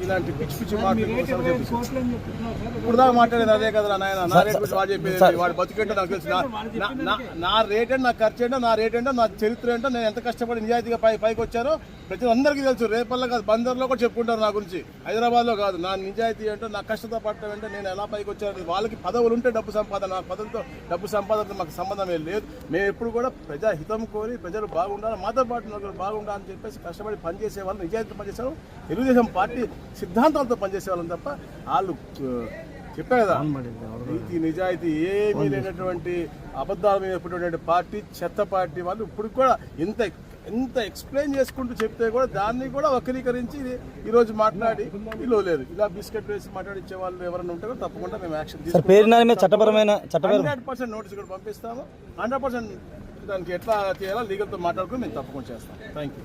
ఇలాంటి పిచ్చి పిచ్చి మాటలు ఇప్పుడు దాకా మాట్లాడేది అదే కదా నాయన. నా రేట్ గురించి వాడు చెప్పేది, వాడు బతికేంటో నాకు తెలుసు. నా రేట్ ఏంటో, నా ఖర్చు ఏంటో, నా రేట్ ఏంటో, నా చరిత్ర ఏంటో, నేను ఎంత కష్టపడి నిజాయితీగా పైకి వచ్చారో ప్రతి అందరికీ తెలుసు. రేపల్లో కాదు, బందర్లో కూడా చెప్పుకుంటారు నా గురించి, హైదరాబాద్లో కాదు. నా నిజాయితీ ఏంటో, నా కష్టత పడటం ఏంటో, నేను ఎలా పైకి వచ్చాను. వాళ్ళకి పదవులు ఉంటే డబ్బు సంపాదన, నా పదవులతో డబ్బు సంపాదనతో మాకు సంబంధం ఏం లేదు. మేము ఎప్పుడు కూడా ప్రజాహితం కోరి ప్రజలు బాగుండాలి, మాతో పాటు నలుగురు బాగుండాలని చెప్పేసి కష్టపడి పనిచేసే వాళ్ళు, నిజాయితీ పనిచేసేవాళ్ళు, తెలుగుదేశం పార్టీ సిద్ధాంతాలతో పనిచేసే వాళ్ళని తప్ప వాళ్ళు చెప్పా కదా నీతి నిజాయితీ ఏమీ లేనటువంటి అబద్ధాల మీద ఎప్పుడైనటువంటి పార్టీ, చెత్త పార్టీ వాళ్ళు ఇప్పుడు కూడా ఎంత ఎక్స్ప్లెయిన్ చేసుకుంటూ చెప్తే కూడా దాన్ని కూడా వక్రీకరించి ఈరోజు మాట్లాడి ఇలా లేదు, ఇలా బిస్కెట్ వేసి మాట్లాడించే వాళ్ళు ఎవరైనా ఉంటే కూడా తప్పకుండా మేము యాక్షన్ తీసుకుంటాం. చట్టపరమైన 100% నోటీస్ కూడా పంపిస్తాము. 100% దానికి ఎట్లా చేయాలో లీగల్తో మాట్లాడుకుని మేము తప్పకుండా చేస్తాం. Thank you.